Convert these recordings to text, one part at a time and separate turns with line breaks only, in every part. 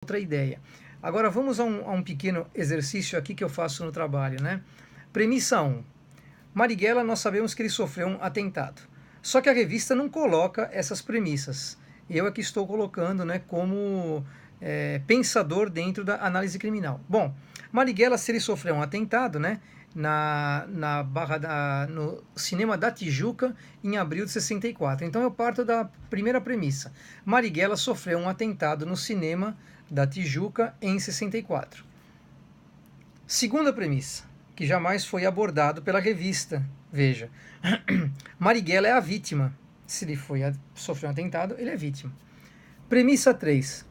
outra ideia. Agora vamos a um pequeno exercício aqui que eu faço no trabalho, né? Premissa 1. Marighella, nós sabemos que ele sofreu um atentado. Só que a revista não coloca essas premissas. Eu é que estou colocando, né, como pensador dentro da análise criminal. Bom, Marighella, se ele sofreu um atentado, né, no cinema da Tijuca em abril de 64. Então eu parto da primeira premissa. Marighella sofreu um atentado no cinema da Tijuca em 64. Segunda premissa, que jamais foi abordado pela revista. Veja, Marighella é a vítima. Se ele sofreu um atentado, ele é vítima. Premissa 3.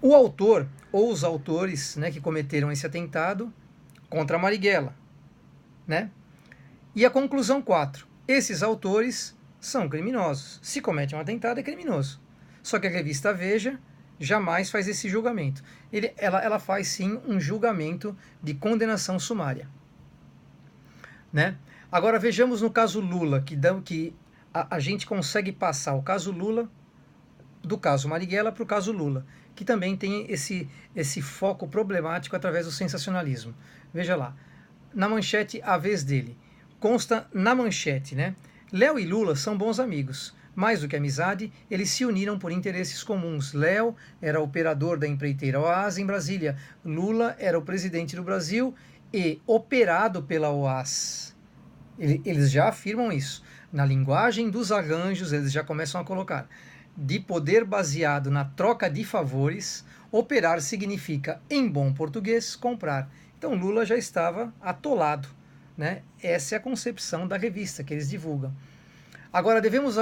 O autor ou os autores, né, que cometeram esse atentado contra Marighella, né? E a conclusão 4. Esses autores são criminosos. Se comete um atentado, é criminoso. Só que a revista Veja jamais faz esse julgamento. Ela faz sim um julgamento de condenação sumária, né? Agora vejamos no caso Lula, que a gente consegue passar o caso Lula do caso Marighella para o caso Lula, que também tem esse foco problemático através do sensacionalismo. Veja lá, na manchete, a vez dele. Consta na manchete, né? Léo e Lula são bons amigos. Mais do que amizade, eles se uniram por interesses comuns. Léo era operador da empreiteira OAS em Brasília. Lula era o presidente do Brasil e operado pela OAS. Eles já afirmam isso. Na linguagem dos arranjos, eles já começam a colocar. De poder baseado na troca de favores, operar significa, em bom português, comprar. Então Lula já estava atolado, né? Essa é a concepção da revista que eles divulgam. Agora devemos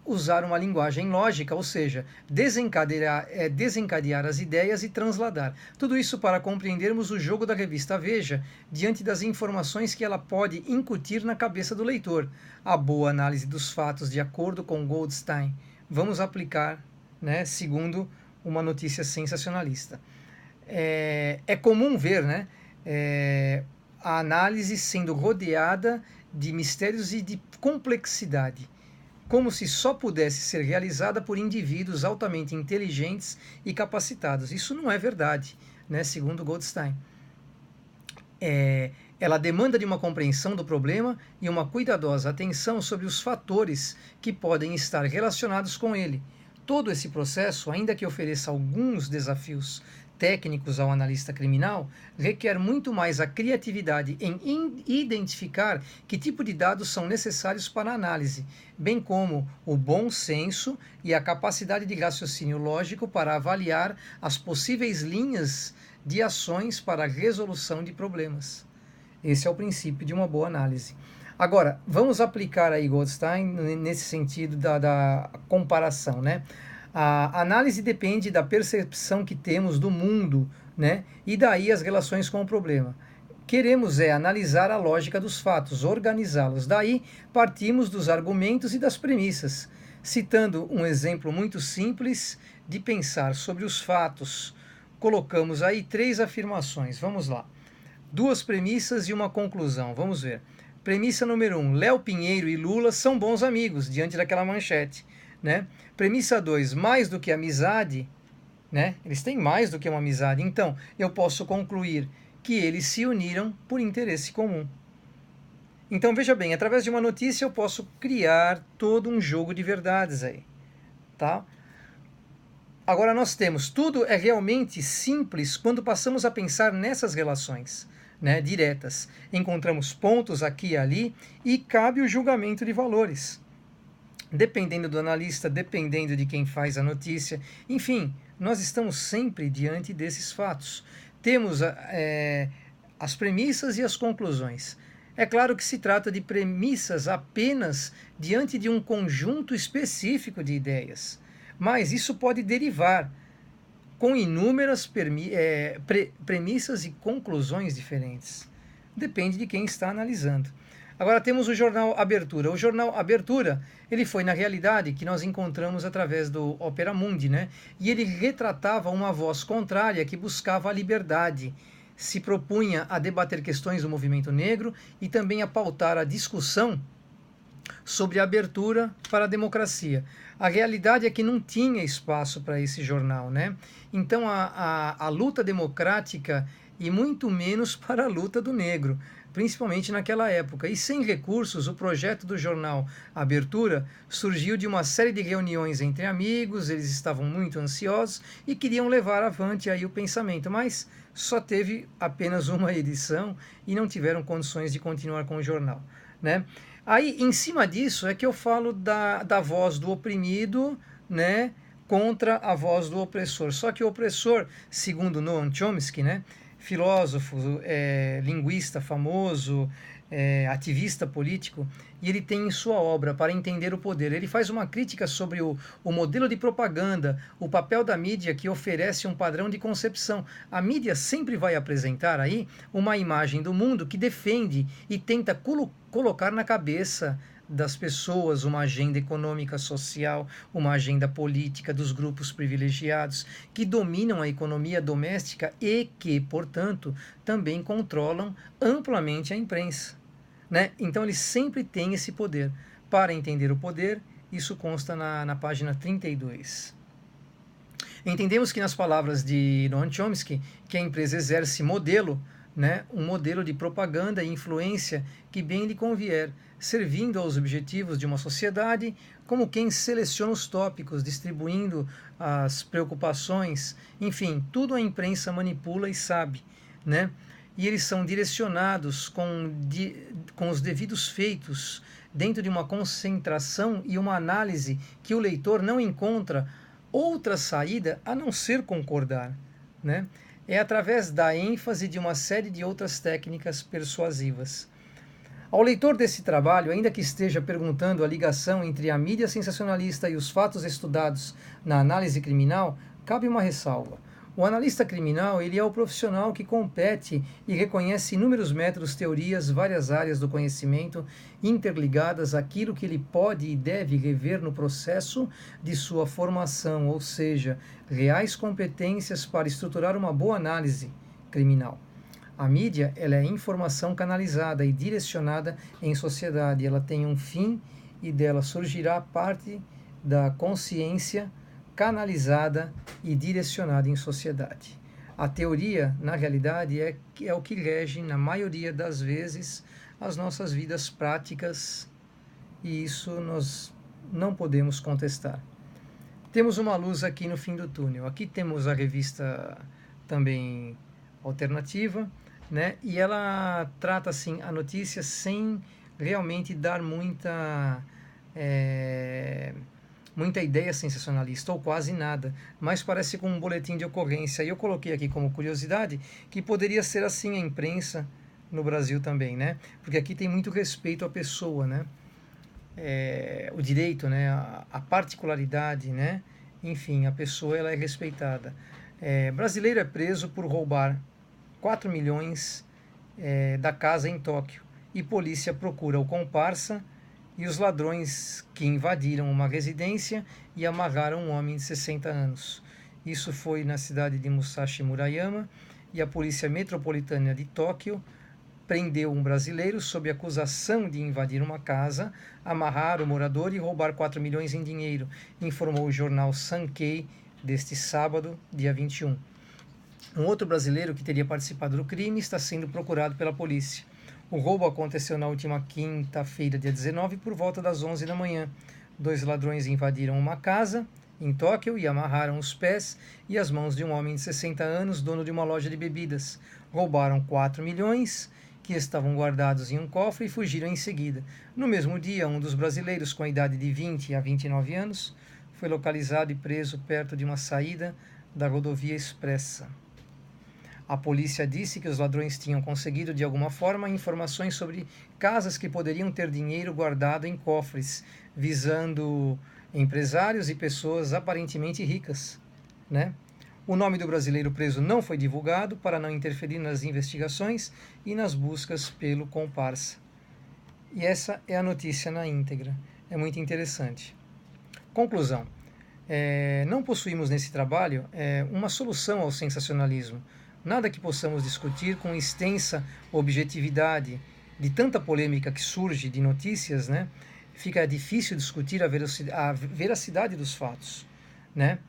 usar uma linguagem lógica, ou seja, desencadear as ideias e transladar. Tudo isso para compreendermos o jogo da revista Veja diante das informações que ela pode incutir na cabeça do leitor. A boa análise dos fatos de acordo com Goldstein. Vamos aplicar, né, segundo uma notícia sensacionalista. É comum ver, né, a análise sendo rodeada de mistérios e de complexidade, como se só pudesse ser realizada por indivíduos altamente inteligentes e capacitados. Isso não é verdade, né, segundo Goldstein. Ela demanda de uma compreensão do problema e uma cuidadosa atenção sobre os fatores que podem estar relacionados com ele. Todo esse processo, ainda que ofereça alguns desafios técnicos ao analista criminal, requer muito mais a criatividade em identificar que tipo de dados são necessários para a análise, bem como o bom senso e a capacidade de raciocínio lógico para avaliar as possíveis linhas de ações para a resolução de problemas. Esse é o princípio de uma boa análise. Agora, vamos aplicar aí Goldstein nesse sentido da comparação, né? A análise depende da percepção que temos do mundo, né? E daí as relações com o problema. Queremos analisar a lógica dos fatos, organizá-los. Daí partimos dos argumentos e das premissas. Citando um exemplo muito simples de pensar sobre os fatos, colocamos aí 3 afirmações. Vamos lá. 2 premissas e uma conclusão. Vamos ver. Premissa número 1. Léo Pinheiro e Lula são bons amigos, diante daquela manchete, né? Premissa 2. Mais do que amizade, né? Eles têm mais do que uma amizade. Então, eu posso concluir que eles se uniram por interesse comum. Então, veja bem, através de uma notícia eu posso criar todo um jogo de verdades aí, tá? Agora nós temos, tudo é realmente simples quando passamos a pensar nessas relações, né, diretas. Encontramos pontos aqui e ali e cabe o julgamento de valores. Dependendo do analista, dependendo de quem faz a notícia, enfim, nós estamos sempre diante desses fatos. Temos as premissas e as conclusões. É claro que se trata de premissas apenas diante de um conjunto específico de ideias, mas isso pode derivar com inúmeras premissas e conclusões diferentes. Depende de quem está analisando. Agora temos o jornal Abertura. O jornal Abertura, ele foi na realidade que nós encontramos através do Opera Mundi, né? E ele retratava uma voz contrária que buscava a liberdade, se propunha a debater questões do movimento negro e também a pautar a discussão sobre abertura para a democracia. A realidade é que não tinha espaço para esse jornal, né? Então a luta democrática e muito menos para a luta do negro, principalmente naquela época. E sem recursos, o projeto do jornal Abertura surgiu de uma série de reuniões entre amigos, eles estavam muito ansiosos e queriam levar avante aí o pensamento, mas só teve apenas uma edição e não tiveram condições de continuar com o jornal, né? Aí, em cima disso, é que eu falo da voz do oprimido, né, contra a voz do opressor. Só que o opressor, segundo Noam Chomsky, né, filósofo, linguista famoso, ativista político, e ele tem em sua obra Para Entender o Poder, ele faz uma crítica sobre o modelo de propaganda, o papel da mídia que oferece um padrão de concepção. A mídia sempre vai apresentar aí uma imagem do mundo que defende e tenta colocar na cabeça das pessoas uma agenda econômica, social, uma agenda política dos grupos privilegiados que dominam a economia doméstica e que, portanto, também controlam amplamente a imprensa, né? Então eles sempre têm esse poder. Para entender o poder, isso consta na página 32. Entendemos que nas palavras de Noam Chomsky, que a empresa exerce modelo, né, um modelo de propaganda e influência que bem lhe convier, servindo aos objetivos de uma sociedade como quem seleciona os tópicos, distribuindo as preocupações, enfim, tudo a imprensa manipula e sabe, né? E eles são direcionados com os devidos feitos dentro de uma concentração e uma análise que o leitor não encontra outra saída a não ser concordar, né? É através da ênfase de uma série de outras técnicas persuasivas. Ao leitor desse trabalho, ainda que esteja perguntando a ligação entre a mídia sensacionalista e os fatos estudados na análise criminal, cabe uma ressalva. O analista criminal, ele é o profissional que compete e reconhece inúmeros métodos, teorias, várias áreas do conhecimento interligadas àquilo que ele pode e deve rever no processo de sua formação, ou seja, reais competências para estruturar uma boa análise criminal. A mídia, ela é informação canalizada e direcionada em sociedade. Ela tem um fim e dela surgirá parte da consciência canalizada e direcionada em sociedade. A teoria, na realidade, é o que rege, na maioria das vezes, as nossas vidas práticas, e isso nós não podemos contestar. Temos uma luz aqui no fim do túnel. Aqui temos a revista também alternativa, né? E ela trata assim a notícia sem realmente dar muita ideia sensacionalista, ou quase nada, mas parece com um boletim de ocorrência. E eu coloquei aqui como curiosidade que poderia ser assim a imprensa no Brasil também, né? Porque aqui tem muito respeito à pessoa, né? O direito, né? A particularidade, né? Enfim, a pessoa ela é respeitada. Brasileiro é preso por roubar 4 milhões da casa em Tóquio, e polícia procura o comparsa e os ladrões que invadiram uma residência e amarraram um homem de 60 anos. Isso foi na cidade de Musashi Murayama, e a Polícia Metropolitana de Tóquio prendeu um brasileiro sob acusação de invadir uma casa, amarrar o morador e roubar 4 milhões em dinheiro, informou o jornal Sankei deste sábado, dia 21. Um outro brasileiro que teria participado do crime está sendo procurado pela polícia. O roubo aconteceu na última quinta-feira, dia 19, por volta das 11 da manhã. 2 ladrões invadiram uma casa em Tóquio e amarraram os pés e as mãos de um homem de 60 anos, dono de uma loja de bebidas. Roubaram 4 milhões, que estavam guardados em um cofre, e fugiram em seguida. No mesmo dia, um dos brasileiros, com a idade de 20 a 29 anos, foi localizado e preso perto de uma saída da rodovia expressa. A polícia disse que os ladrões tinham conseguido, de alguma forma, informações sobre casas que poderiam ter dinheiro guardado em cofres, visando empresários e pessoas aparentemente ricas, né? O nome do brasileiro preso não foi divulgado para não interferir nas investigações e nas buscas pelo comparsa. E essa é a notícia na íntegra. É muito interessante. Conclusão. Não possuímos nesse trabalho uma solução ao sensacionalismo. Nada que possamos discutir com extensa objetividade, de tanta polêmica que surge de notícias, né? fica difícil discutir a veracidade dos fatos, né?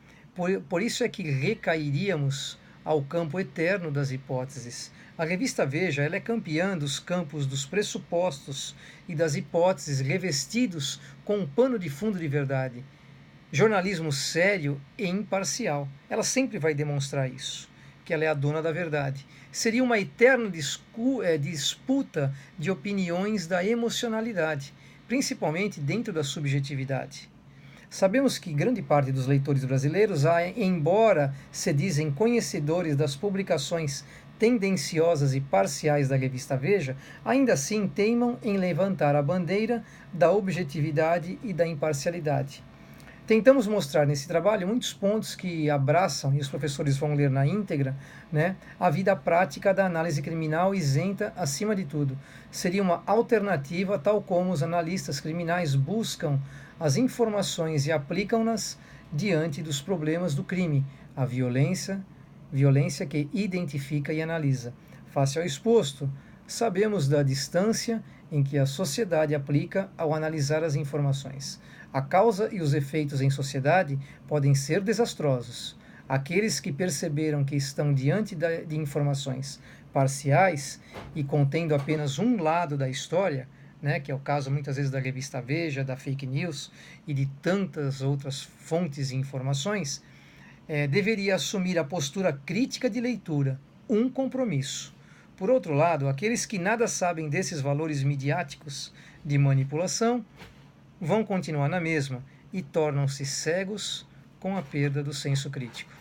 Por isso é que recairíamos ao campo eterno das hipóteses. A revista Veja ela é campeã dos campos dos pressupostos e das hipóteses revestidos com um pano de fundo de verdade. Jornalismo sério e imparcial. Ela sempre vai demonstrar isso, que ela é a dona da verdade. Seria uma eterna disputa de opiniões da emocionalidade, principalmente dentro da subjetividade. Sabemos que grande parte dos leitores brasileiros, embora se dizem conhecedores das publicações tendenciosas e parciais da revista Veja, ainda assim teimam em levantar a bandeira da objetividade e da imparcialidade. Tentamos mostrar nesse trabalho muitos pontos que abraçam, e os professores vão ler na íntegra, né, a vida prática da análise criminal isenta acima de tudo. Seria uma alternativa, tal como os analistas criminais buscam as informações e aplicam-nas diante dos problemas do crime, a violência que identifica e analisa. Face ao exposto, sabemos da distância em que a sociedade aplica ao analisar as informações. A causa e os efeitos em sociedade podem ser desastrosos. Aqueles que perceberam que estão diante de informações parciais e contendo apenas um lado da história, né, que é o caso muitas vezes da revista Veja, da fake news e de tantas outras fontes e informações, deveria assumir a postura crítica de leitura, um compromisso. Por outro lado, aqueles que nada sabem desses valores midiáticos de manipulação vão continuar na mesma e tornam-se cegos com a perda do senso crítico.